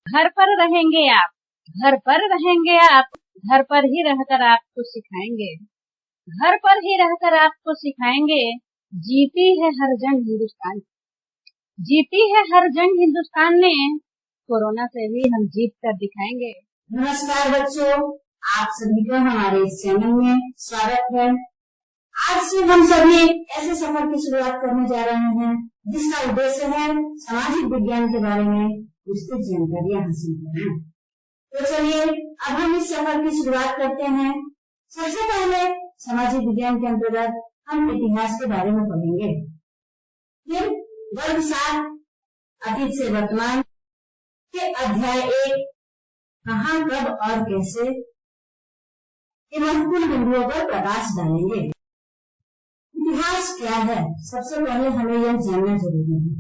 घर पर रहेंगे आप, घर पर रहेंगे आप, घर पर ही रहकर आपको सिखाएंगे, घर पर ही रहकर आपको सिखाएंगे। जीती है हर जंग हिंदुस्तान, जीती है हर जंग हिंदुस्तान ने, कोरोना से भी हम जीत कर दिखाएंगे। नमस्कार बच्चों, आप सभी का हमारे इस चैनल में स्वागत है। आज से हम सभी ऐसे सफर की शुरुआत करने जा रहे हैं जिसका उद्देश्य है सामाजिक विज्ञान के बारे में विस्तृत जानकारियाँ हासिल करना। तो चलिए अब हम इस सफर की शुरुआत करते हैं। सबसे पहले सामाजिक विज्ञान के अंतर्गत हम इतिहास के बारे में पढ़ेंगे। फिर वर्ग 7 अतीत से वर्तमान के अध्याय 1 कहाँ, कब और कैसे के महत्वपूर्ण बिंदुओं पर प्रकाश डालेंगे। इतिहास क्या है, सबसे पहले हमें यह जानना जरूरी है,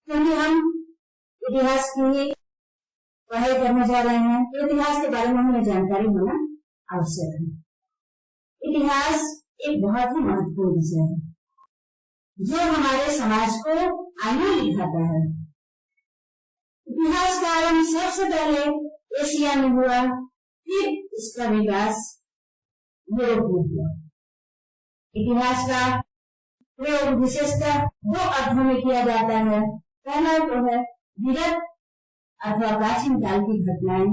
क्योंकि हम इतिहास की पढ़ाई करने जा रहे हैं तो इतिहास के बारे में हमें जानकारी होना आवश्यक है। इतिहास एक बहुत ही महत्वपूर्ण विषय है जो हमारे समाज को आईना दिखाता है। इतिहास का आरंभ सबसे पहले एशिया में हुआ, फिर इसका विकास यूरोप में हुआ। इतिहास का प्रयोग विशेषतः 2 अर्थों में किया जाता है। पहला तो है विगत अथवा प्राचीन काल की घटनाएं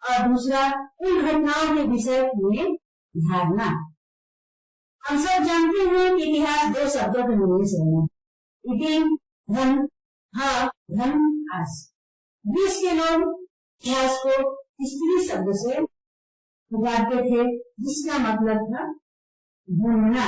और दूसरा उन घटनाओं के विषय में धारणा। हम सब जानते हैं कि इतिहास 2 शब्दों के मिलने से बना। इति धन, हा धन आस। ग्रीस के लोग इतिहास को स्त्री शब्द से पुकारते थे जिसका मतलब था बुनना,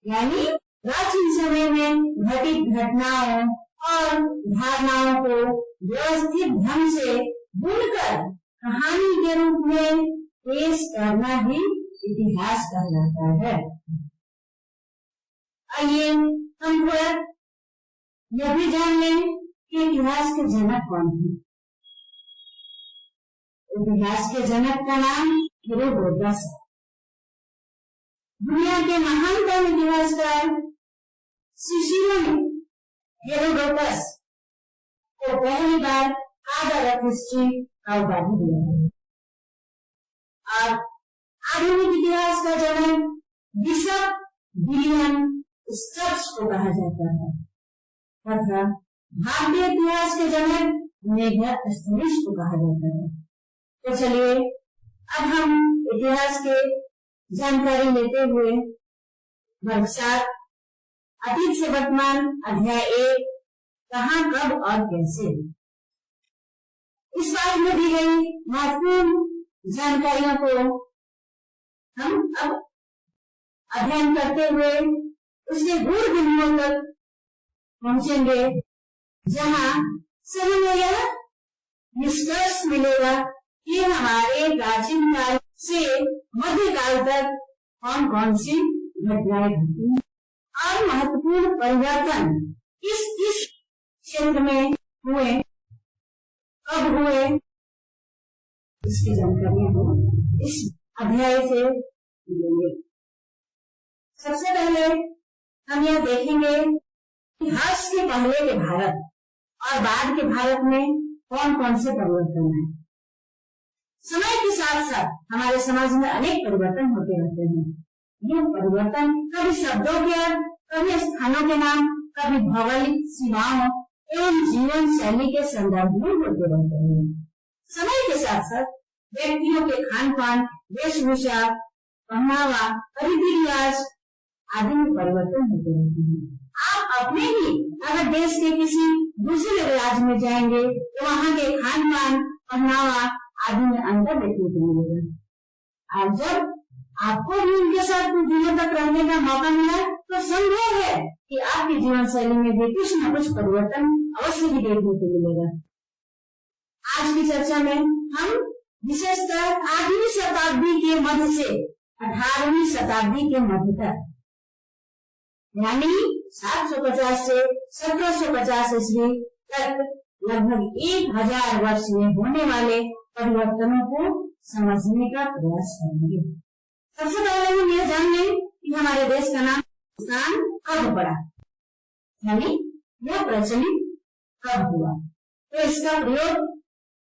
यानी प्राचीन समय में घटित घटनाओं और धारणाओं को व्यवस्थित ढंग से बुनकर कहानी के रूप में पेश करना ही इतिहास कहलाता है। आइए हम यह भी जान लें कि इतिहास के जनक कौन थे। इतिहास के जनक का नाम हेरोडोटस है। दुनिया के महानतम इतिहासकार सिसिलो ने हेरोडोटस को पहली बार फादर ऑफ हिस्ट्री का उपाधि दिया है। और आधुनिक इतिहास का जनक बिशप विलियम स्टब्स को कहा जाता है तथा भारतीय इतिहास के जनक मेगास्थनीज को कहा जाता है। तो चलिए अब हम इतिहास के जानकारी लेते हुए वर्ग 7 अतीत से वर्तमान अध्याय 1 कहाँ, कब और कैसे इस बात में दी गई महत्वपूर्ण जानकारियों को हम अब अध्ययन करते हुए उसके गूढ़ बिंदुओं तक पहुंचेंगे, जहाँ से हमें यह निष्कर्ष मिलेगा कि हमारे प्राचीन काल से मध्यकाल तक कौन कौन सी घटनाएं घटी और महत्वपूर्ण परिवर्तन किस किस क्षेत्र में हुए, कब हुए, इसकी जानकारी हम इस अध्याय से लेंगे। सबसे पहले हम यह देखेंगे कि इतिहास के पहले के भारत और बाद के भारत में कौन कौन से परिवर्तन है। समय के साथ साथ हमारे समाज में अनेक परिवर्तन होते रहते हैं। यह परिवर्तन कभी शब्दों के अर्थ, कभी स्थानों के नाम, कभी भौगोलिक सीमाओं एवं जीवन शैली के संदर्भ में होते रहते हैं। समय के साथ साथ व्यक्तियों के खान पान, वेशभूषा, पहनावा, रीति रिवाज आदि में परिवर्तन होते रहते हैं। आप अपने ही अगर देश के किसी दूसरे राज्य में जाएंगे तो वहाँ के खान पान, पहनावा आदि में अंतर देखने को मिलेगा। और जब आपको भी उनके साथ कुछ दिनों तक रहने का मौका मिला तो संभव है कि आपकी जीवन शैली में भी कुछ न कुछ परिवर्तन अवश्य ही देखने को मिलेगा। आज की चर्चा में हम विशेषकर 8वीं शताब्दी के मध्य से 18वीं शताब्दी के मध्य तक, यानी 750 से 1750 ईस्वी तक लगभग 1000 वर्ष में होने वाले परिवर्तनों को समझने का प्रयास करेंगे। सबसे पहले हम यह जान लें कि हमारे देश का नाम हिंदुस्तान कब पड़ा, यानी यह प्रचलित कब हुआ। तो इसका प्रयोग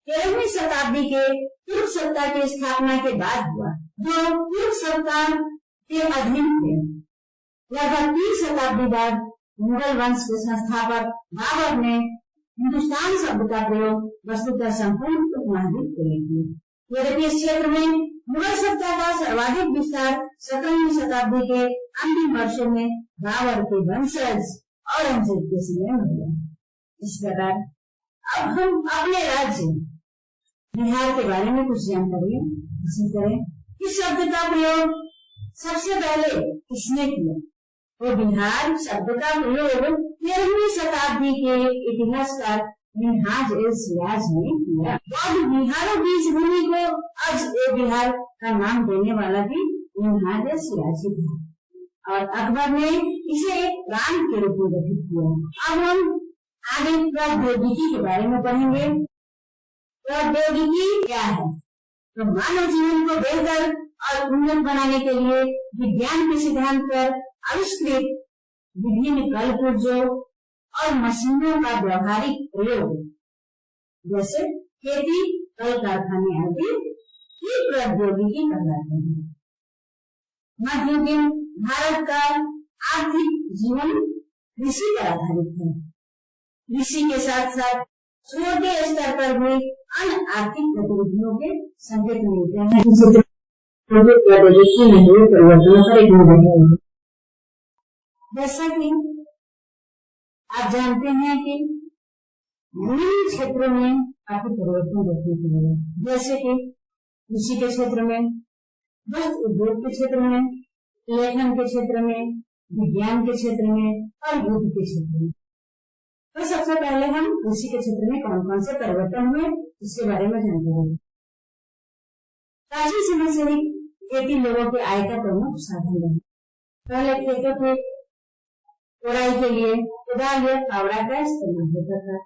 13वीं शताब्दी के तुर्क सत्ता की स्थापना के बाद हुआ, जो तुर्क सत्ता के अधीन थे। लगभग 3 शताब्दी बाद मुगल वंश के संस्थापक बाबर ने हिंदुस्तान शब्द का प्रयोग वस्तुतः संपूर्ण उपमहाद्वीप के लिए किया। यद्यपि इस क्षेत्र में मुगल सत्ता का सर्वाधिक विस्तार 17वीं शताब्दी के अंतिम वर्षों में बाबर के वंशज औरंगजेब के समय में हुआ। इस प्रकार अब हम अपने राज्य बिहार के बारे में कुछ जानकारी हासिल करें। इस शब्द का प्रयोग सबसे पहले किसने किया? तो बिहार शब्द का प्रयोग 13वीं शताब्दी के इतिहासकार मिन्हाज ए सिराज ने किया। बौद्ध बिहारों की इस भूमि को आज ए बिहार का नाम देने वाला भी मिन्हाज ए सिराज ही था और अकबर ने इसे एक प्रांत के रूप में गठित किया। अब हम आगे प्रौद्योगिकी के बारे में पढ़ेंगे। प्रौद्योगिकी क्या है? तो मानव जीवन को बेहतर और उन्नत बनाने के लिए विज्ञान के सिद्धांत पर आविष्कृत विभिन्न कल पुर्जों और मशीनों का व्यवहारिक प्रयोग, जैसे खेती, कल कारखाने आदि की प्रौद्योगिकी कहलाते हैं। मध्ययुगीन भारत का आर्थिक जीवन कृषि पर आधारित है। कृषि के साथ साथ छोटे स्तर पर भी अन्य आर्थिक गतिविधियों के संकेत मिलते हैं। प्रौद्योगिकी में हुए परिवर्तनों का एक उदाहरण है। जैसा कि आप जानते हैं कि विभिन्न क्षेत्रों में काफी परिवर्तन देखने को मिले, जैसे कि कृषि के क्षेत्र में, वस्त्र उद्योग के क्षेत्र में, लेखन के क्षेत्र में, विज्ञान के क्षेत्र में और युद्ध के क्षेत्र में। तो सबसे पहले हम कृषि के क्षेत्र में कौन कौन से परिवर्तन हुए इसके बारे में जानते हैं। प्राचीन समय से ही खेती लोगों के आय का प्रमुख साधन रहा। पहले खेतों के कोड़ाई के लिए कुदाल या फावड़ा का इस्तेमाल होता था।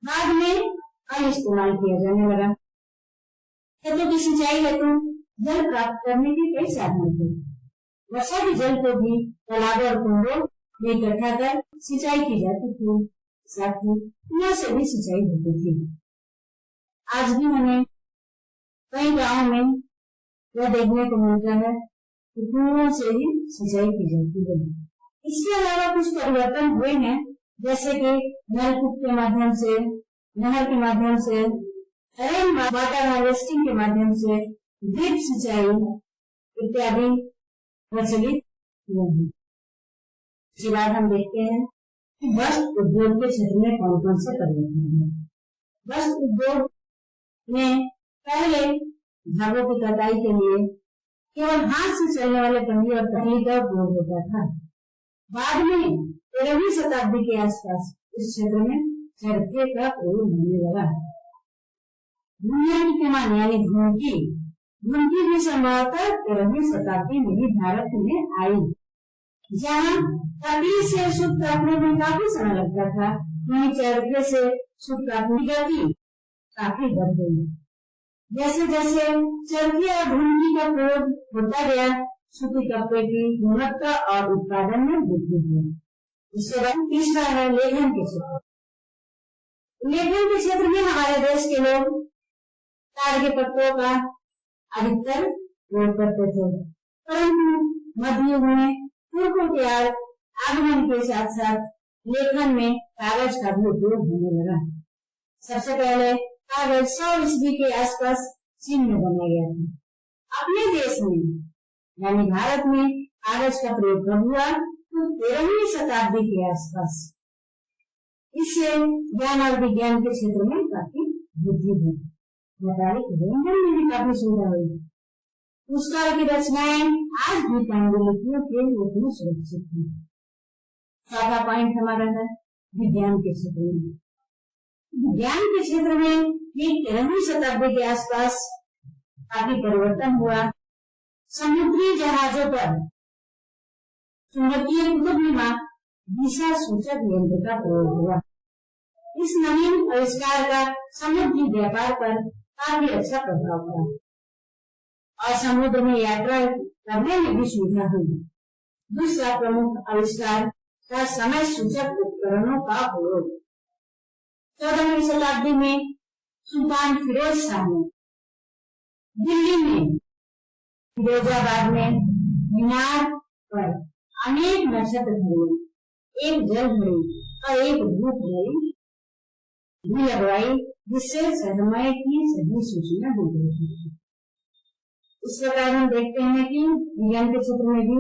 बाद में हल इस्तेमाल किया जाने लगा। खेतों की सिंचाई हेतु जल प्राप्त करने के कई साधन थे। वर्षा के जल को भी तालाबों और कुंडों में इकट्ठा कर सिंचाई की जाती थी। साथ ही कुआं से भी सिंचाई होती थी। आज भी हमें कई गांवों में यह देखने को मिलता है कि कुओं से ही सिंचाई की जाती है। इसके अलावा कुछ परिवर्तन हुए हैं, जैसे कि नलकूप के माध्यम से, नहर के माध्यम से, रेन वाटर हार्वेस्टिंग के माध्यम से ड्रिप सिंचाई इत्यादि प्रचलित हुए हैं। इसके बाद हम देखते हैं कि वस्त्र उद्योग के क्षेत्र में कौन कौन से परिवर्तन है। वस्त्र उद्योग में पहले धागों की कटाई के लिए केवल हाथ से चलने वाले पहिए और पहली का उपयोग होता था। बाद में 13वीं शताब्दी के आसपास इस क्षेत्र में चरखे का प्रयोग होने लगा। दुनिया की कमान यानी धुनकी भी संभवतः 13वीं शताब्दी में ही भारत में आई। जहाँ तकली से सूत काटने में काफी समय लगता था, वहीं चरखे से सूत काटने की गति काफी बढ़ गई। जैसे जैसे चरखे और धुनकी का प्रयोग होता गया, सूती कपड़े की गुणवत्ता और उत्पादन में वृद्धि हुई। इसके बाद तीसरा है लेखन के क्षेत्र। लेखन के क्षेत्र में हमारे देश के लोग ताड़ के पत्तों का अधिकतर प्रयोग करते थे, परंतु मध्य युग में तुर्कों के आगमन के साथ साथ लेखन में कागज का भी उपयोग होने लगा। सबसे पहले कागज 100 ईस्वी के आसपास चीन में बनाया गया था। अपने देश में यानी भारत में कागज का प्रयोग कब हुआ? तो 13वीं शताब्दी के आसपास। इससे ज्ञान और विज्ञान के क्षेत्र में काफी वृद्धि हुई। व्यापारिक लेनदेन में भी काफी सुविधा हुई। पुस्तक की रचनाएं आज भी पांडुलिपियों के रूप में सुरक्षित है। चौथा पॉइंट हमारा है विज्ञान के क्षेत्र में। विज्ञान के क्षेत्र में भी 13वीं शताब्दी के आसपास काफी परिवर्तन हुआ। समुद्री जहाजों पर चुंबकीय कुतुबनुमा दिशा सूचक यंत्र का प्रयोग हुआ। इस नवीन आविष्कार का समुद्री व्यापार पर काफी अच्छा प्रभाव पड़ा और समुद्र में यात्रा करने में भी सुविधा हुई। दूसरा प्रमुख आविष्कार था समय सूचक उपकरणों का प्रयोग। 14वीं शताब्दी में सुल्तान फिरोज शाह ने दिल्ली में फिरोजाबाद में मीनार पर अनेक नक्षत्र घड़ी, एक जल घड़ी और एक धूप घड़ी भी लगवाई, जिससे समय की सही सूचना दी गई थी। इस प्रकार हम देखते हैं कि विज्ञान के क्षेत्र में भी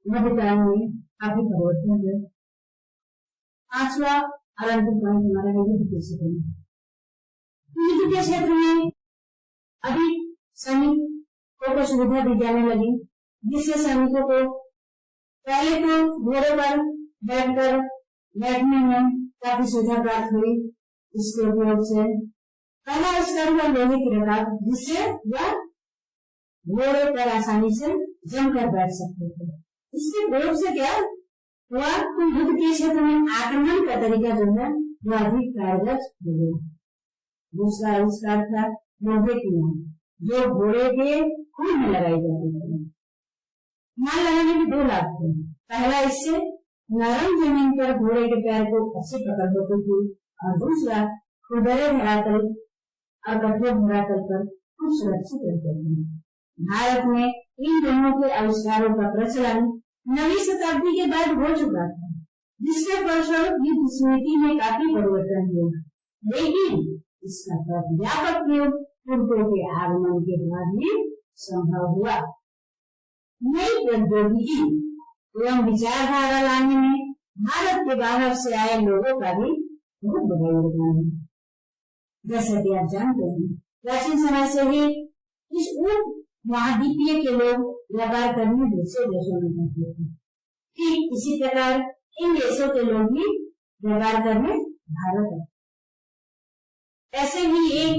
मध्यकाल में काफी परिवर्तन हुए। पांचवा और अंतिम पॉइंट हमारा है युद्ध के क्षेत्र में। युद्ध के क्षेत्र में अधिक सैनिकों को सुविधा दी जाने लगी, जिससे सैनिकों को पहले तो घोड़े पर बैठने में काफी सुविधा प्राप्त हुई। इसके उपयोग से पहला आविष्कार हुआ लोहे की रकाब, जिससे वह घोड़े पर आसानी से जमकर बैठ सकते थे। इसके प्रयोग से क्या हुआ, युद्ध के क्षेत्र में आक्रमण का तरीका जो है वह अधिक कारगर हो गया। दूसरा आविष्कार था लोहे की नाव, जो घोड़े के खून में लगाई जाती थी। नाव लगाने के दो लाभ थे। पहला, इससे नरम जमीन पर घोड़े के पैर को अच्छी पकड़ होती थी, और दूसरा, खुरदरे धरातल और कठोर धरातल पर खूब सुरक्षित रहते थे। भारत में इन दोनों के आविष्कारों का प्रचलन 9वीं शताब्दी के बाद हो चुका था, जिसके फलस्वरूप युद्ध स्मृति में काफी परिवर्तन हुआ। लेकिन इसका व्यापक प्रयोग तुर्कों के आगमन के बाद ही संभव हुआ। नई प्रौद्योगिकी एवं विचारधारा लाने में भारत के बाहर से आए लोगों का भी बहुत बड़ा योगदान है। जैसा कि आप जानते हैं, प्राचीन समय से ही इस उप महाद्वीपीय के लोग व्यापार करने दूसरे देशों में जाते थे। ठीक इसी प्रकार इन देशों के लोग भी व्यापार करने भारत आए। ऐसे ही एक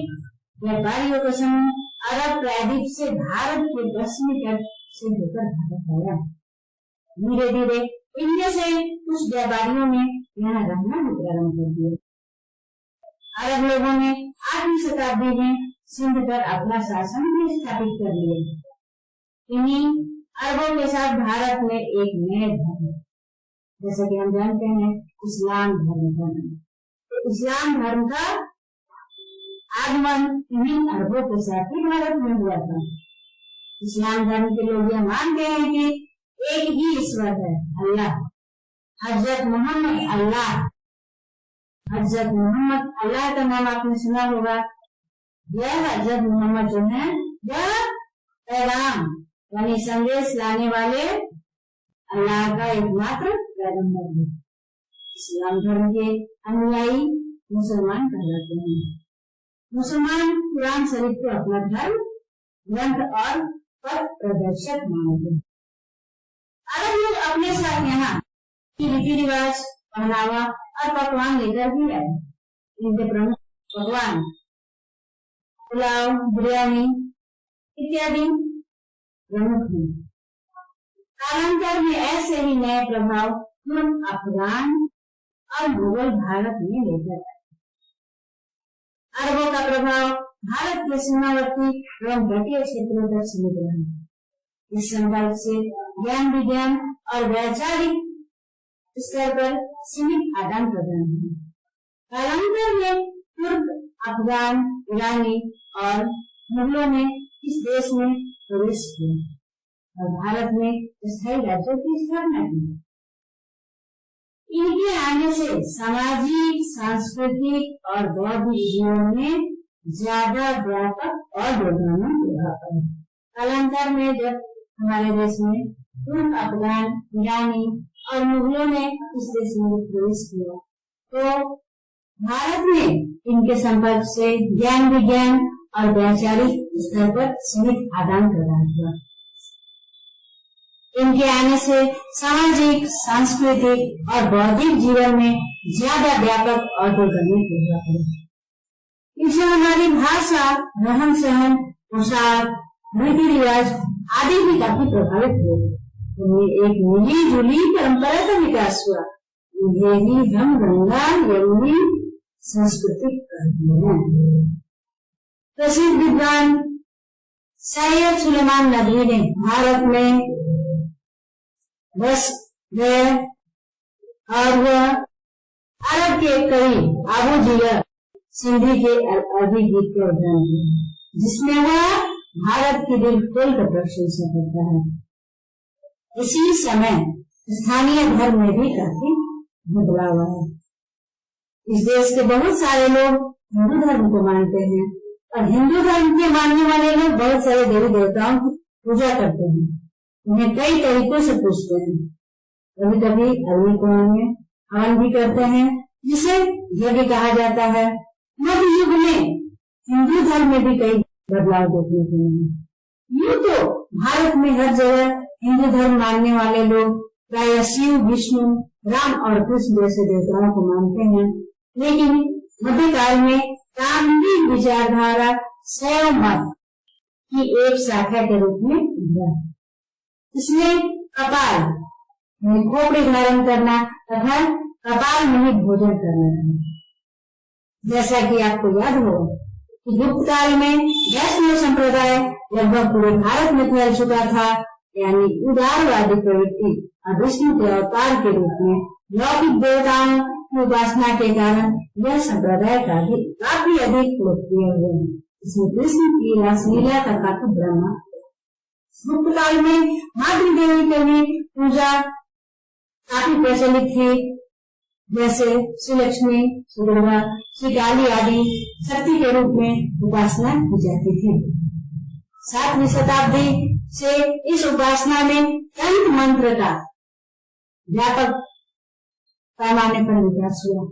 व्यापारियों का समूह अरब प्रायद्वीप से भारत के पश्चिमी तट से होकर भारत आया। धीरे धीरे इनमें से कुछ व्यापारियों ने यहाँ रहना भी प्रारंभ कर दिया। अरब लोगों ने 8वीं शताब्दी में सिंध पर अपना शासन भी स्थापित कर लिया। इन्हीं अरबों के साथ भारत में एक नए धर्म, जैसा कि हम जानते हैं, इस्लाम धर्म का नाम। इस्लाम धर्म का आगमन इन्हीं अरबों के साथ ही भारत में हुआ था। इस्लाम धर्म के लोग यह मानते हैं कि एक ही ईश्वर है, अल्लाह। हजरत मोहम्मद अल्लाह का नाम आपने सुना होगा। यह हजरत मोहम्मद जो है वह पैगाम यानी संदेश लाने वाले अल्लाह का एकमात्र पैगंबर है। इस्लाम धर्म के अनुयायी मुसलमान कहलाते हैं। मुसलमान कुरान शरीफ को अपना धर्म ग्रंथ और पथ प्रदर्शक मानते हैं। अरब लोग अपने साथ यहाँ की रीति रिवाज, पहनावा और पकवान लेकर भी आए। इनके प्रमुख पकवान पुलाव, बिरयानी इत्यादि प्रमुख हैं। कालांतर में ऐसे ही नए प्रभाव तुर्क, अफगान और मुगल भारत में लेकर आए। अरबों का प्रभाव भारत के सीमावर्ती एवं तटीय क्षेत्रों तक सीमित रहा। इस संदर्भ से ज्ञान विज्ञान और वैचारिक स्तर पर सीमित आदान प्रदान हुआ। कालांतर में तुर्क, अफगान, ईरानी और मुगलों ने इस देश में प्रवेश किया और भारत में स्थायी राज्यों की स्थापना की। इनके आने से सामाजिक, सांस्कृतिक और बौद्धिक जीवन में ज्यादा व्यापक और दुर्गम प्रभाव पड़ा। कालांतर में जब हमारे देश में तुर्क, अफगान, ईरानी और मुगलों ने इस देश में प्रवेश किया, तो भारत में इनके संपर्क से ज्ञान विज्ञान और वैचारिक स्तर पर सीमित आदान प्रदान हुआ। इनके आने से सामाजिक, सांस्कृतिक और बौद्धिक जीवन में ज्यादा व्यापक और दुर्गम प्रभाव पड़ा। इससे हमारी भाषा, रहन सहन, पोशाक, रीति रिवाज आदि भी काफी प्रभावित हुए। एक मिली जुली परंपरा का विकास हुआ। यही हम गंगा यमुनी सांस्कृतिक कहते हैं। प्रसिद्ध विद्वान सैयद सुलेमान नदवी ने भारत में बस गए और वह अरब के कवि अबू जिगर सिंधी के अरबी गीत का उदाहरण दिया, जिसमें वह भारत की दिल खोलकर प्रशंसा करता है। इसी समय स्थानीय धर्म में भी काफी बदलाव है। इस देश के बहुत सारे लोग हिंदू धर्म को मानते हैं और हिंदू धर्म के मानने वाले लोग बहुत सारे देवी देवताओं की पूजा करते हैं, उन्हें कई तरीकों से पूजते हैं। कभी कभी अग्नि कुंड में हवन भी करते हैं, जिसे यज्ञ कहा जाता है। मध्य युग में हिंदू धर्म में भी कई बदलाव देखने को मिले। यूं तो भारत में हर जगह हिंदू धर्म मानने वाले लोग प्रायः शिव, विष्णु, राम और कृष्ण जैसे देवताओं को मानते हैं, लेकिन मध्यकाल में तांत्रिक विचारधारा शैव मत की एक शाखा के रूप में उभरा। इसमें कपाल खोपड़ी धारण करना तथा कपाल में ही भोजन करना है। जैसा कि आपको याद हो कि गुप्त काल में वैष्णव संप्रदाय लगभग पूरे भारत में फैल चुका था, यानी उदारवादी प्रवृत्ति और विष्णु के अवतार के रूप में लौकिक देवताओं की उपासना के कारण यह संप्रदाय काफी अधिक लोकप्रिय हुए। इसमें कृष्ण की रासलीला का काफी ब्रह्मा। गुप्त काल में मातृ देवी की भी पूजा काफी प्रचलित थी, जैसे श्री लक्ष्मी, श्री दुर्गा, श्री काली आदि शक्ति के रूप में उपासना की जाती थी। 7वीं शताब्दी से इस उपासना में तंत्र मंत्र का व्यापक पैमाने पर विकास हुआ।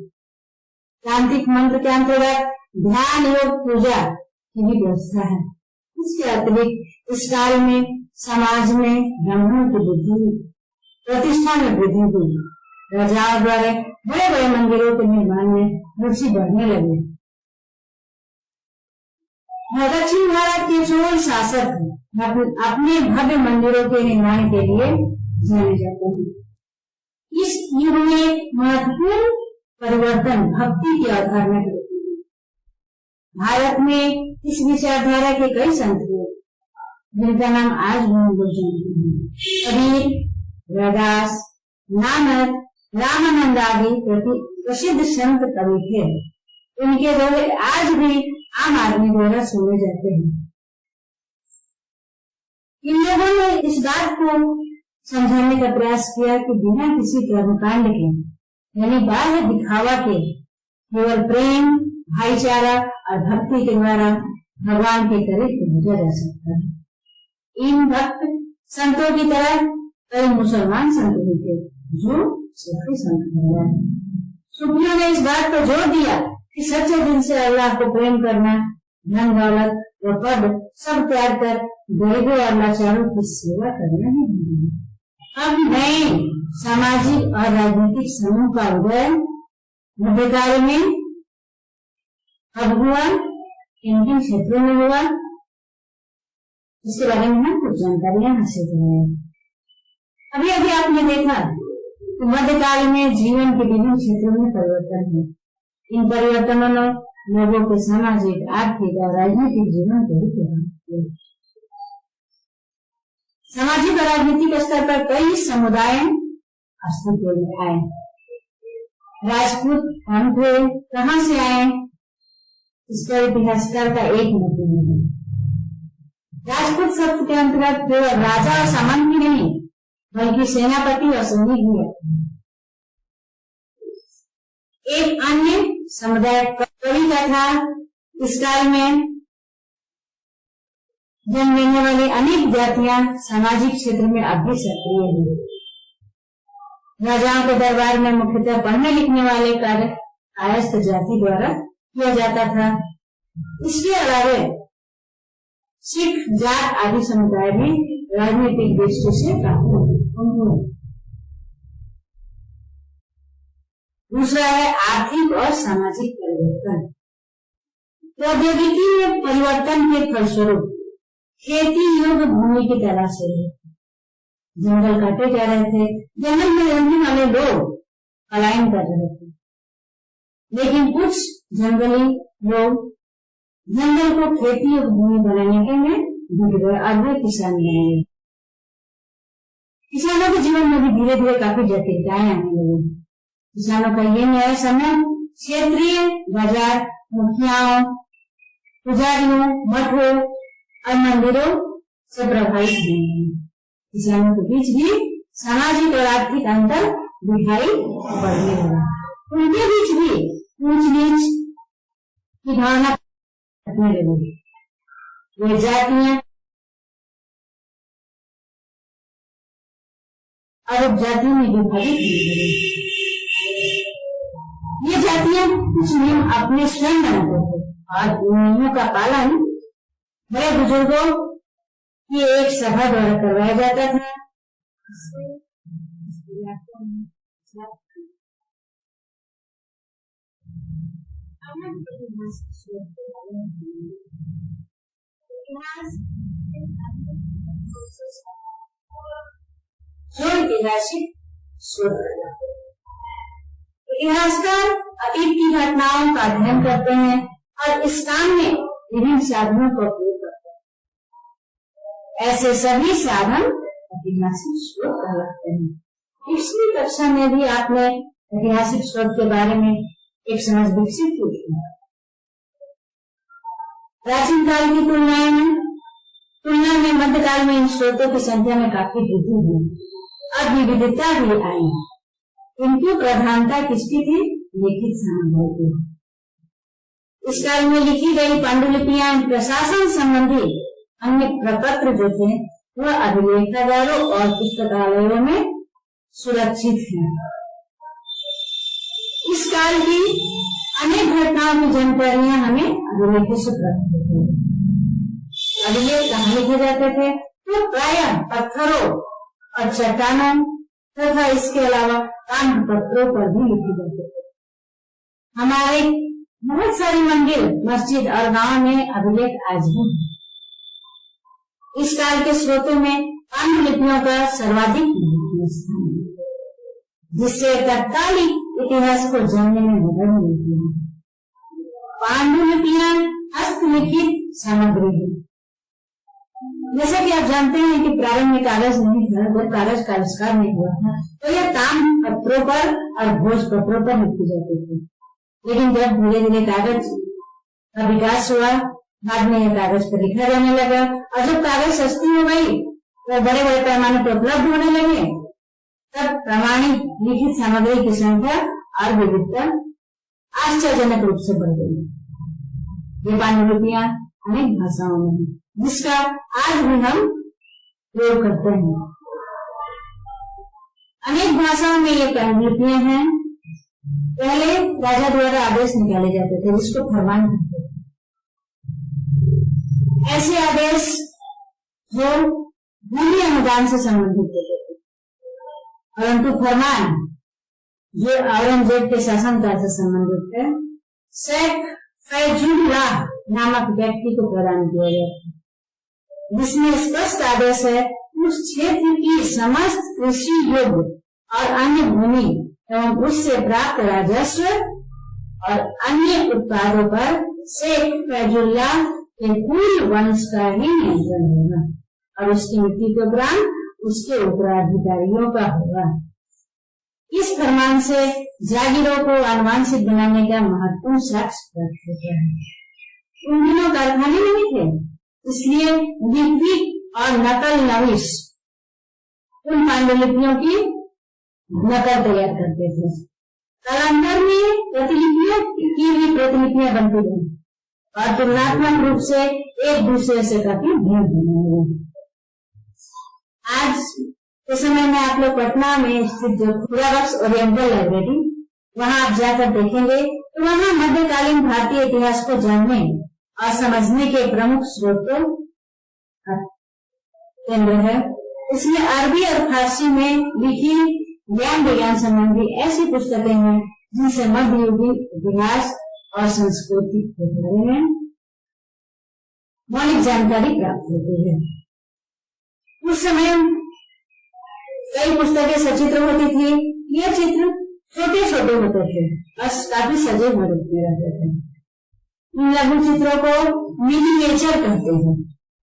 तांत्रिक मंत्र के अंतर्गत ध्यान, योग, पूजा की भी व्यवस्था है। इसके अतिरिक्त इस काल में समाज में ब्राह्मणों की बुद्धि प्रतिष्ठा में वृद्धि हुई। राजाओं द्वारा बड़े बड़े मंदिरों के निर्माण में रुचि बढ़ने लगी। दक्षिण भारत के चोल शासक अपने भव्य मंदिरों के निर्माण के लिए जाने जाते हैं। इस युग में महत्वपूर्ण परिवर्तन भक्ति की अवधारणा के रूप में। भारत में इस विचारधारा के कई संत हुए, जिनका नाम आज हम लोग जानते हैं। कबीर, रविदास, नानक, रामानंद आदि प्रसिद्ध संत कवि थे। इनके दोहे आज भी आम आदमी द्वारा सुने जाते हैं। इन लोगों ने इस बात को समझाने का प्रयास किया कि बिना किसी कर्मकांड के, यानी बाह्य दिखावा के, केवल प्रेम, भाईचारा और भक्ति के द्वारा भगवान के करीब पहुंचा जा सकता है। इन भक्त संतों की तरह कई मुसलमान संत भी थे जो सूफी संत कहलाए। सूफियों ने इस बात पर जोर दिया कि सच्चे दिल से अल्लाह को प्रेम करना, धन दौलत व पद सब त्याग कर गरीबों और लाचारों की सेवा करना ही है। अब नए सामाजिक और राजनीतिक समूह का उदय मध्यकाल में कब हुआ, किन किन क्षेत्रों में हुआ, इसके बारे में हम कुछ जानकारियां हासिल करेंगे। अभी अभी आपने देखा कि मध्यकाल में जीवन के विभिन्न क्षेत्रों में परिवर्तन है। इन परिवर्तनों ने लोगों के सामाजिक, आर्थिक और राजनीतिक जीवन को भी प्रभावित किया। सामाजिक और राजनीतिक स्तर पर कई समुदाय अस्तित्व में आए। राजपूत कौन थे, कहाँ से आए, इस पर इतिहासकार का एक मत है। राजपूत शब्द के अंतर्गत केवल राजा और सामंत ही नहीं, बल्कि सेनापति और सैनिक भी है। एक अन्य समुदाय कवि का था। इस काल में जन्म लेने वाली अनेक जातियां सामाजिक क्षेत्र में अब भी सक्रिय हुई। राजाओं के दरबार में मुख्यतः पढ़ने लिखने वाले कार्य कायस्थ जाति द्वारा किया जाता था। इसके अलावा सिख, जाट आदि समुदाय भी राजनीतिक दृष्टि से काफी महत्वपूर्ण। दूसरा है आर्थिक और सामाजिक परिवर्तन। प्रौद्योगिकी में परिवर्तन के फलस्वरूप खेती योग्य भूमि की तलाश हो रही थी। जंगल काटे जा रहे थे, जंगल में रहने वाले लोग पलायन कर रहे थे, लेकिन कुछ जंगली लोग जंगल को खेती योग्य भूमि बनाने के लिए जुट गए और वे किसान बने। किसानों के जीवन में भी धीरे धीरे काफी जटिलताएं आने लगी। किसानों का ये न्याय समय क्षेत्रीय बाजार मुखियाओं, पुजारियों, मठों और मंदिरों से प्रभावित हुए हैं। किसानों के बीच भी सामाजिक और आर्थिक अंतर दिखाई पड़ने लगा। उनके बीच भी ऊंच नीच की भावना रखने लगी। वे जातियां और उपजातियों में विभाजित होने लगी। ये जातियां कुछ नियम अपने स्वयं बनाते थे और उन नियमों का पालन बड़े बुजुर्गों की एक सभा द्वारा करवाया जाता था। जो ऐतिहासिक शोध इतिहासकार अतीत की घटनाओं का अध्ययन करते हैं और इस काम में विभिन्न साधनों का उपयोग करते हैं। ऐसे सभी साधन ऐतिहासिक शोध कहलाते हैं। पिछली कक्षा में भी आपने ऐतिहासिक शोध के बारे में एक समझ विकसित की। प्राचीन काल की तुलना में मध्यकाल में इन स्रोतों की संख्या में काफी वृद्धि हुई और विविधता भी आई। इनकी प्रधानता किसकी थी? लिखित सामग्री की। इस काल में लिखी गई पांडुलिपियां प्रशासन संबंधी अन्य प्रपत्र जो थे वह अभिलेखागारों और पुस्तकालयों में सुरक्षित हैं। इस काल की अनेक घटनाओं की जानकारियां हमें अभिलेखों से प्राप्त होती है। अभिलेख कहाँ लिखे जाते थे? तो प्रायः पत्थरों और चट्टानों तथा इसके अलावा ताम्रपत्रों पर भी लिखे जाते थे। हमारे बहुत सारी मंदिर, मस्जिद और गांव में अभिलेख आज भी है। इस काल के स्रोतों में पांडुलिपियों का सर्वाधिक महत्वपूर्ण स्थान है, जिससे तत्कालिक इतिहास को जानने में मदद मिलती है। पांडुलिपियां हस्तलिखित सामग्री है। जैसा कि आप जानते हैं कि प्रारंभ में कागज नहीं था, जब कागज का आविष्कार नहीं हुआ था तो यह ताम्र पत्रों पर और भोजपत्रों पर लिखी जाती थी। लेकिन जब धीरे धीरे कागज का विकास हुआ, बाद में यह कागज पर लिखा जाने लगा और जब कागज सस्ती हो गई तो बड़े बड़े पैमाने पर उपलब्ध होने लगे, तब प्रमाणिक लिखित सामग्री की संख्या और विविधता आश्चर्यजनक रूप से बढ़ गई। ये पांडुलिपियां अनेक भाषाओं में है, जिसका आज भी हम प्रयोग करते हैं। अनेक भाषाओं में ये पांडुलिपियां हैं। पहले राजा द्वारा आदेश निकाले जाते थे, जिसको फरमान कहते थे। ऐसे आदेश जो भूमि अनुदान से संबंधित होते थे, परंतु फरमान जो औरंगजेब के शासनकाल से संबंधित है, शेख फैजुल्लाह नामक व्यक्ति को प्रदान किया गया था, जिसमें स्पष्ट आदेश है उस क्षेत्र की समस्त कृषि योग्य और अन्य भूमि एवं उससे प्राप्त राजस्व और अन्य उत्पादों पर शेख फैजुल्लाह के पूर्व वंश का ही नियंत्रण होगा और उसकी मृत्यु के उपरांत उसके उत्तराधिकारियों का होगा। इस फरमान से जागीरों को आनुवंशिक बनाने का महत्वपूर्ण साक्ष्य प्राप्त होता है। उन दिनों कारखाने नहीं थे, इसलिए लिपि और नकल नवीस उन पांडुलिपियों की नकल तैयार करते थे। कालांतर में प्रतिलिपियों की भी प्रतिलिपियां बनती रही और तुलनात्मक रूप से एक दूसरे से काफी भिन्न होने लगी। आज के समय में आप लोग पटना में स्थित जो खुराबक्स ओरिएंटल लाइब्रेरी, वहां आप जाकर देखेंगे तो वहां मध्यकालीन भारतीय इतिहास को जानने और समझने के प्रमुख स्रोतों का केंद्र है। इसमें अरबी और फारसी में लिखी ज्ञान विज्ञान संबंधी ऐसी पुस्तकें हैं जिनसे मध्ययुगीन इतिहास और संस्कृति के बारे में मौलिक जानकारी प्राप्त होती है। उस समय कई पुस्तकें सचित्र होती थी। ये चित्र छोटे छोटे होते थे और काफी सजे हुए रूप में रहते थे। इन लघु चित्रों को मिनीएचर कहते हैं।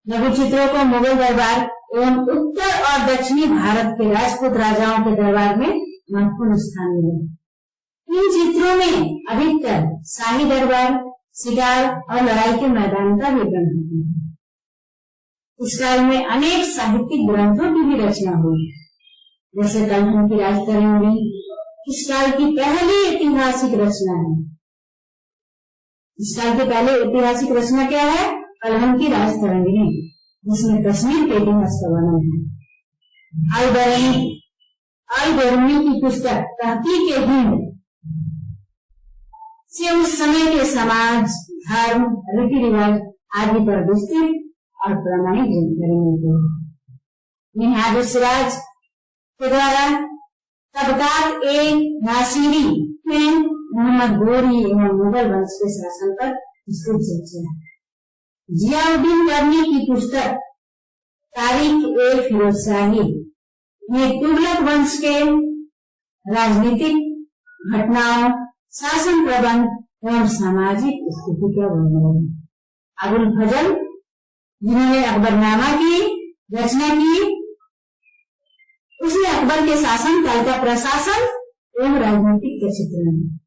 लघु चित्रों को मुगल दरबार एवं उत्तर और दक्षिणी भारत के राजपूत राजाओं के दरबार में महत्वपूर्ण स्थान मिला। इन चित्रों में अधिकतर शाही दरबार, शिकार और लड़ाई के मैदान का विवरण होती है। इस काल में अनेक साहित्यिक ग्रंथों की भी रचना हुई, जैसे कलहन की राजतरंगी इस काल की पहली ऐतिहासिक रचना है। इस काल की पहले ऐतिहासिक रचना क्या है? कलहन की राजतरंगी, जिसमें कश्मीर के इतिहास का वर्णन है। अल-बरनी की पुस्तक तहकीक हिंद से उस समय के समाज, धर्म, रीति रिवाज आदि पर विस्तृत और प्रामाणिक जानकारी मिलती है। मिनहाज सिराज के द्वारा तबकात ए नासिरी में मोहम्मद गोरी एवं मुगल वंश के शासन पर विस्तृत चर्चा है। जियाउद्दीन करनी की पुस्तक तारीख ए फिरोजशाही में तुगलक वंश के राजनीतिक घटनाओं, शासन प्रबंध एवं सामाजिक स्थिति का वर्णन है। अबुल फजल, जिन्होंने अकबरनामा की रचना की, उसने अकबर के शासन काल का प्रशासन एवं राजनीतिक के क्षेत्र में।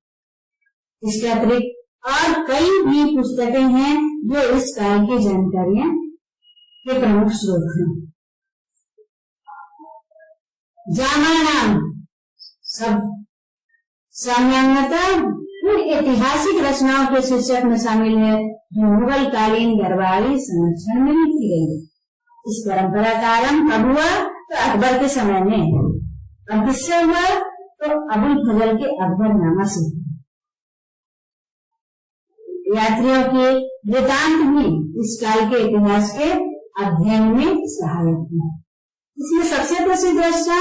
इसके अतिरिक्त और कई भी पुस्तकें हैं जो इस काल की जानकारियां के प्रमुख स्रोत हैं। जामा नाम सब सामान्यतः उन ऐतिहासिक रचनाओं के शीर्षक में शामिल है जो मुगल कालीन दरबारी संरक्षण में लिखी गई। इस परंपरा का आरंभ कब हुआ? तो अकबर के समय में। और किससे हुआ? तो अबुल फजल के अकबरनामा से। यात्रियों के वृतांत भी इस काल के इतिहास के अध्ययन में सहायक है। इसमें सबसे प्रसिद्ध रचना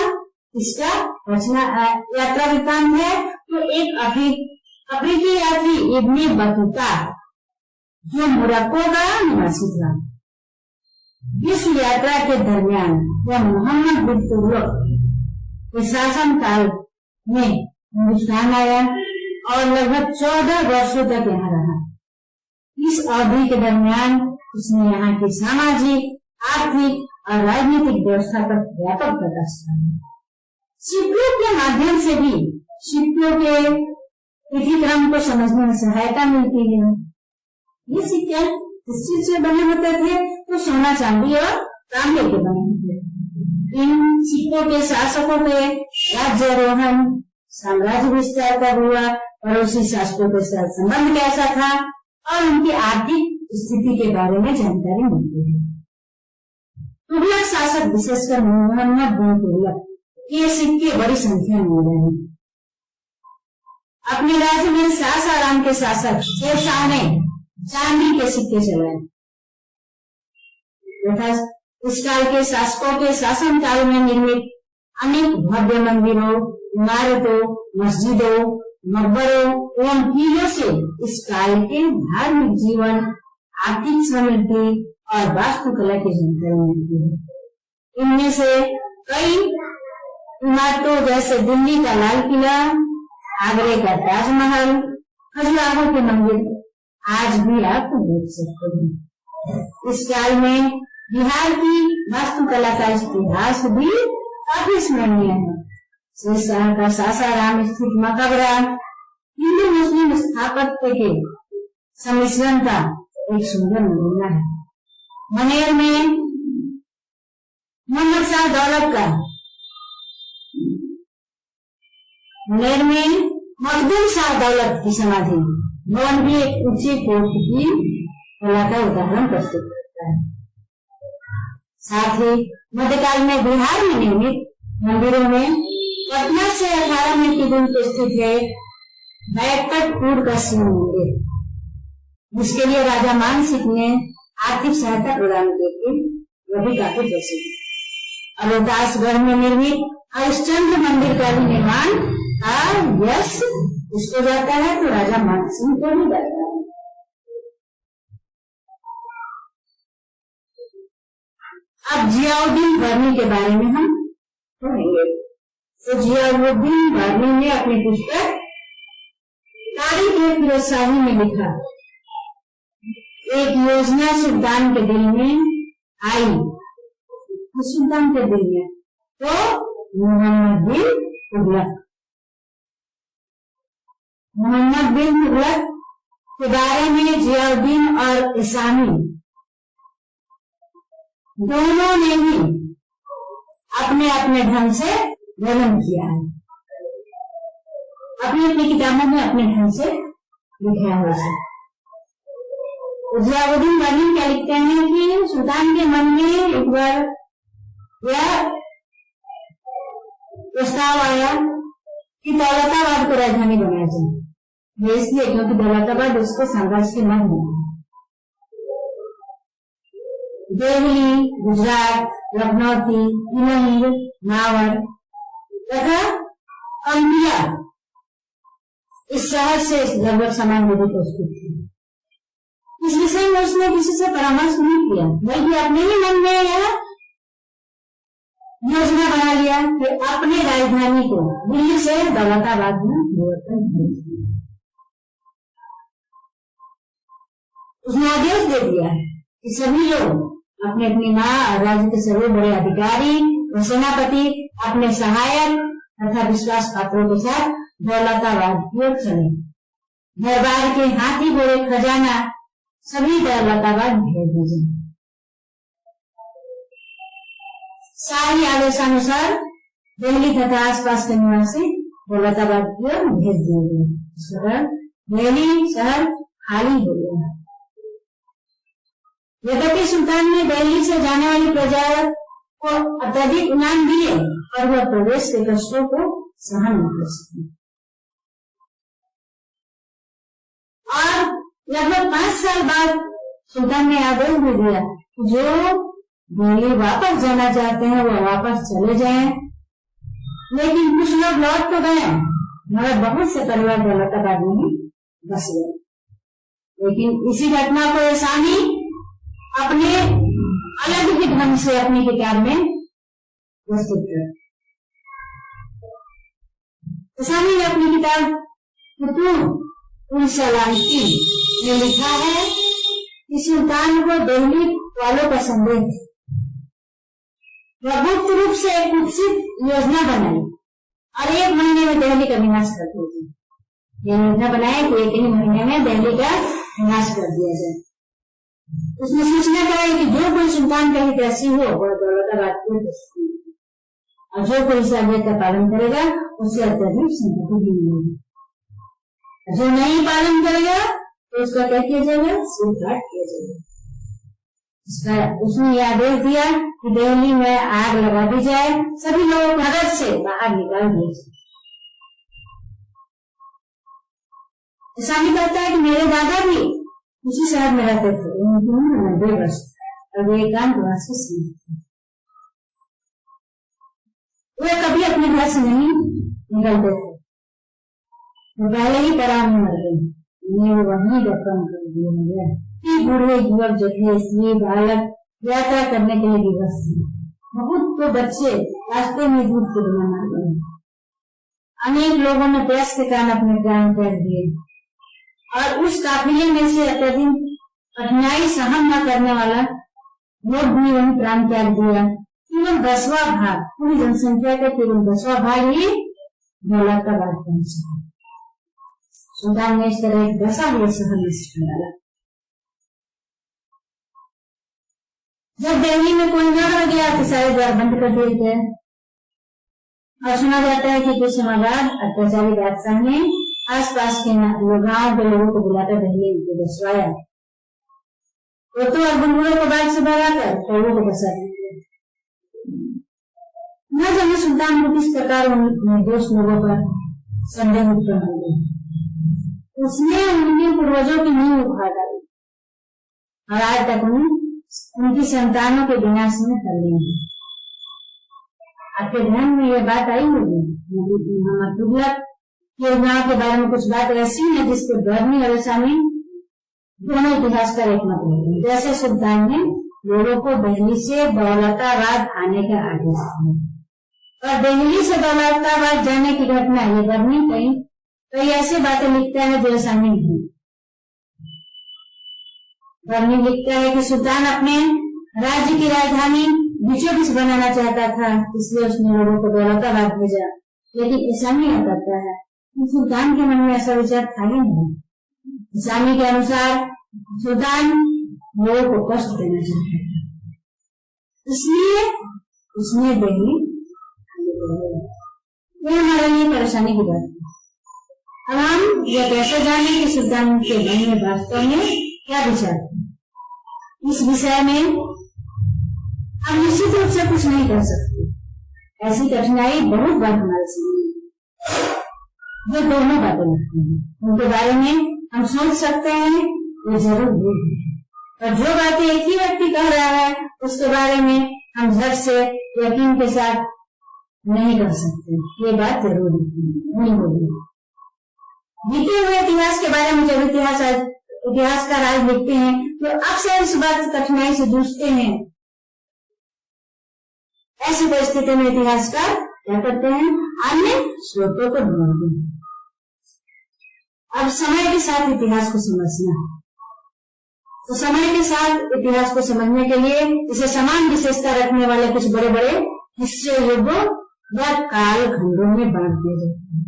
इसका रचना यात्रा वृतांत है। तो एक अफ्रीकी यात्री इब्ने बतूता, जो मोरक्को का निवासी था, इस यात्रा के दरमियान वह मोहम्मद बिन तुगलक के शासन काल में हिंदुस्तान आया और लगभग 14 वर्षों तक यहाँ रहा। इस अवधि के दरमियान उसने यहाँ की सामाजिक, आर्थिक और राजनीतिक व्यवस्था पर व्यापक प्रकाश डाला। सिक्कों के माध्यम से भी सिक्कों के तिथि क्रम को समझने में सहायता मिलती है। ये सिक्के किस चीज से बने होते थे? तो सोना, चांदी और तांबे के बने होते थे। इन सिक्कों के शासकों के राज्यारोहण, साम्राज्य विस्तार कब हुआ, पड़ोसी शासकों के साथ संबंध कैसा था और उनकी आर्थिक स्थिति के बारे में जानकारी मिलती है। तुगलक शासक, विशेषकर मोहम्मद बिन तुगलक के सिक्के बड़ी संख्या में मिले हैं। अपने राज्य में सासाराम के शासक शेरशाह ने चांदी के सिक्के चलाए तथा इस काल के शासकों के शासन काल में निर्मित अनेक भव्य मंदिरों, इमारतों, मस्जिदों, मकबरों एवं किलों से इस काल के धार्मिक जीवन, आर्थिक समृद्धि और वास्तुकला की जानकारी मिलती है। इनमें से कई इमारतों जैसे दिल्ली का लाल किला, आगरे का ताजमहल, खजुराहो के मंदिर आज भी आप देख सकते हैं। इस काल में बिहार की वास्तुकला का इतिहास भी काफी स्मरणीय है। शेरशाह का सासाराम स्थित मकबरा हिंदू मुस्लिम स्थापत्य के सम्मिश्रण का एक सुंदर नमूना है। मनेर में मोहम्मद शाह दौलत का, मनेर में मखदूम शाह दौलत की समाधि भवन भी एक ऊंची कोट की कला का उदाहरण प्रस्तुत करता है। साथ ही मध्यकाल में बिहार में निर्मित मंदिरों में पटना से 18 मील की दूरी पर स्थित है बैकटपुर का शिव मंदिर, जिसके लिए राजा मानसिंह ने आर्थिक सहायता प्रदान की थी, वह भी काफी प्रसिद्ध है। और रोहतासगढ़ में निर्मित हरिश्चंद्र मंदिर का भी निर्माण का यश इसको जाता है तो राजा मानसिंह को भी जाता है। अब जियाउद्दीन बर्नी के बारे में हम पढ़ेंगे। तो जियाउद्दीन बर्नी ने अपनी पुस्तक तारीख ए फिरोजशाही में लिखा, एक योजना सुल्तान के दिल में आई। सुल्तान के दिल में तो मोहम्मद बिन तुगलक के बारे में जियाउद्दीन और इसामी दोनों ने ही अपने अपने ढंग से वर्णन किया है, अपनी अपनी किताबों में अपने ढंग से लिखा हुआ है। जियाउद्दीन वर्णन क्या लिखते हैं कि सुल्तान के मन में एक बार यह प्रस्ताव आया कि दौलताबाद को राजधानी बनाया जाए। ये इसलिए क्योंकि दौलताबाद उसको संघर्ष के मध्य में, देवली, गुजरात, लखनऊ, पीलहिर, मावर तथा अम्बिया इस शहर से लगभग समान दूरी पर स्थित थी। इस विषय में उसने किसी से परामर्श नहीं किया, बल्कि अपने ही मन में यह योजना बना लिया कि अपनी राजधानी को दिल्ली से दौलताबाद में परिवर्तन किया। उसने आदेश दे दिया कि सभी लोग अपने अपनी माँ और राज्य के सभी बड़े अधिकारी और सेनापति अपने सहायक तथा विश्वास पात्रों के साथ दौलताबाद की ओर चले। दरबार के हाथी घोड़े खजाना सभी दौलताबाद भेज दीजिए। सारी आदेशानुसार दिल्ली तथा आसपास के निवासी दौलताबाद की ओर भेज दिए गए। दिल्ली शहर खाली हो गया। यद्यपि सुल्तान ने दिल्ली से जाने वाली प्रजा को अत्यधिक इनाम दिए और वह प्रदेश के कष्टों को सहन न कर सके। और लगभग 5 साल बाद सुल्तान ने आदेश दे दिया जो दिल्ली वापस जाना चाहते हैं वो वापस चले जाएं, लेकिन कुछ लोग लौट तो गए मगर बहुत से परिवार दौलताबाद में बस गए। लेकिन इसी घटना को इसामी अपने अलग ही ढंग से अपनी किताब में प्रस्तुत किया। इसामी ने अपनी किताब सलामती में लिखा है कि सुल्तान को दिल्ली वालों का संदेह था। वह गुप्त रूप से एक कुत्सित योजना बनाई और 1 महीने में दिल्ली का विनाश कर दिया। यह योजना बनाए कि 1 ही महीने में दिल्ली का विनाश कर दिया जाए। उसने सूचना कराई कि जो कोई सुल्तान का हितैषी हो वह दौलताबाद को और जो कोई इस आज्ञा का पालन करेगा उससे अत्यधिक संपत्ति भी मिलेगी। जो नहीं पालन करेगा तो उसका क्या किया जाएगा, सिर काट किया जाएगा। उसने यह आदेश दिया कि दिल्ली में आग लगा दी जाए, सभी लोगों को नगर से बाहर निकाल दिया जाए। इसामी कहता है कि मेरे दादा भी उसी शहर में रहते थे, 90 वर्ष, और वे एकांतवास से सीमित थे। वे कभी अपने घर से नहीं निकलते थे। वो पहले ही पराम में मर गए, उन्हें वहीं दफन कर दिया गया। बूढ़े युवक जगह स्त्री बालक यात्रा करने के लिए विवश थे। बहुत को बच्चे रास्ते में डूब के बिना मर गए। अनेक लोगों ने प्यास के कारण अपने प्राण त्याग दिए और उस काफिले में से अत्यधिक कठिनाई सहन न करने वाला लोग भी वही प्राण त्याग दिया। केवल 10वां भाग, पूरी जनसंख्या का केवल 10वां भाग ही दौलताबाद पहुंचा। सुल्तान ने इस तरह एक दशा हुए शहर नष्ट कर डाला। जब दिल्ली में कोई न रह गया तो सारे द्वार बंद कर दिए गए और सुना जाता है कि कुछ समय बाद अत्याचारी बादशाह ने आसपास के गांव के लोगों को बुलाकर दिल्ली को बसवाया। और बुलबुलों को बाग से भगाकर कौवों को बसा दिया। न जाने सुल्तान को किस प्रकार उन निर्दोष लोगों पर संदेह उत्पन्न हो गया। उसने उनके पूर्वजों की नींव उखाड़ डाली और आज तक उनकी संतानों के विनाश में कर लिया। आपके ध्यान में यह बात आई होगी, मोहम्मद तुगलक की योजनाओं के बारे में कुछ बात ऐसी है जिसके बर्नी और इसामी दोनों इतिहासकार एक मत है। जैसे सुल्तान ने लोगों को दिल्ली से दौलताबाद आने का आदेश दिया और दिल्ली से दौलताबाद जाने की घटना ये बर्नी कई ऐसी बातें लिखता है जो इसामी नहीं। बर्नी लिखता है कि सुल्तान अपने राज्य की राजधानी बीचों बीच बनाना चाहता था, इसलिए उसने लोगों को दौलताबाद भेजा। लेकिन इसामी यह करता है कि सुल्तान के मन में ऐसा विचार था ही नहीं। स्वामी के अनुसार सुल्तान लोगों को कष्ट देना चाहता था, इसलिए उसने दही ये हमारे लिए परेशानी की बात है। अब हम यह कैसे जाने कि सुल्तान के मन में वास्तव में क्या विचार थे, इस विषय में हम निश्चित रूप से कुछ नहीं कर सकते। ऐसी कठिनाई बहुत बार हमारे सामने जो दोनों बातें लगती हैं, उनके बारे में हम सोच सकते हैं वो जरूर भूल है, और जो बातें एक ही व्यक्ति कह रहा है उसके बारे में हम झट से यकीन के साथ नहीं कर सकते। ये बात जरूर नहीं होगी। बीते हुए इतिहास के बारे में जब इतिहासकार आज लिखते हैं तो अक्सर इस बात कठिनाई से जूझते हैं। ऐसी परिस्थिति में इतिहासकार क्या करते हैं, अन्य स्रोतों को ढूंढते हैं। अब समय के साथ इतिहास को समझना, तो समय के साथ इतिहास को समझने के लिए इसे समान विशेषता रखने वाले कुछ बड़े बड़े हिस्से युगों व काल खंडों में बांट दिए जाते हैं।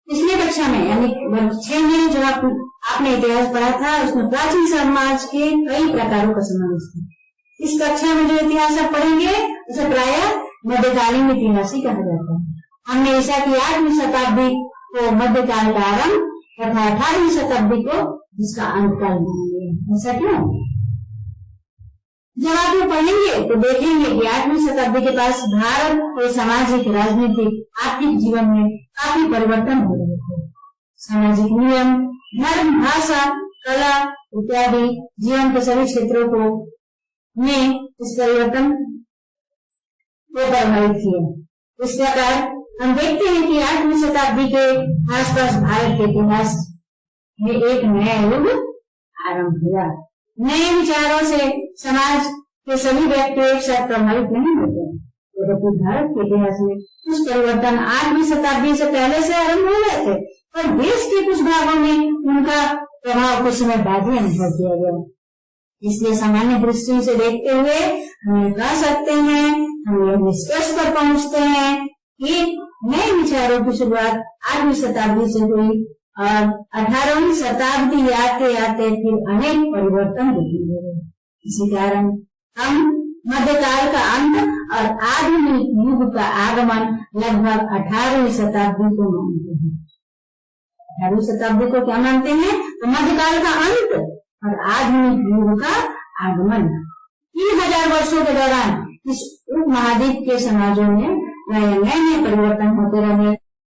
पिछली कक्षा में यानी वर्ग 6 में जो आपने इतिहास पढ़ा था उसमें प्राचीन समाज के कई प्रकारों का समावेश था। इस कक्षा में जो इतिहास आप पढ़ेंगे उसे प्रायः मध्यकालीन इतिहास ही कहा जाता है। हमने ईसा की 8वीं शताब्दी को मध्यकाल का आरंभ तथा 18वीं शताब्दी को जिसका अंतकाल माना गया। ऐसा क्यों? जब आप ये पढ़ेंगे तो देखेंगे कि 8वीं शताब्दी के पास भारत के सामाजिक, राजनीतिक, आर्थिक जीवन में काफी परिवर्तन हो रहे थे। सामाजिक नियम, धर्म, भाषा, कला इत्यादि जीवन के सभी क्षेत्रों को में इस परिवर्तन को प्रभावित किया। इस प्रकार हम देखते हैं कि 8वीं शताब्दी के आसपास भारत के इतिहास में एक नया युग आरंभ हुआ। नए विचारों से समाज के सभी व्यक्ति एक साथ प्रभावित नहीं होते, यद्यपि भारत के इतिहास में कुछ परिवर्तन 8वीं शताब्दी से पहले से आरंभ हो गए थे, पर देश के कुछ भागों में उनका प्रभाव कुछ समय बाद ही अनुभव किया गया। इसलिए सामान्य दृष्टि से देखते हुए हम कह सकते हैं, हम यह निष्कर्ष पर पहुंचते हैं कि नए विचारों की शुरुआत 8वीं शताब्दी से हुई और 18वीं शताब्दी आते आते फिर अनेक परिवर्तन देखने लगे। इसी कारण हम मध्यकाल का अंत और आधुनिक युग का आगमन लगभग 18वीं शताब्दी को मानते हैं। 18वीं शताब्दी को क्या मानते हैं? तो मध्यकाल का अंत और आधुनिक युग का आगमन। 3000 वर्षों के दौरान इस उपमहाद्वीप के समाजों में नए नए परिवर्तन होते रहे।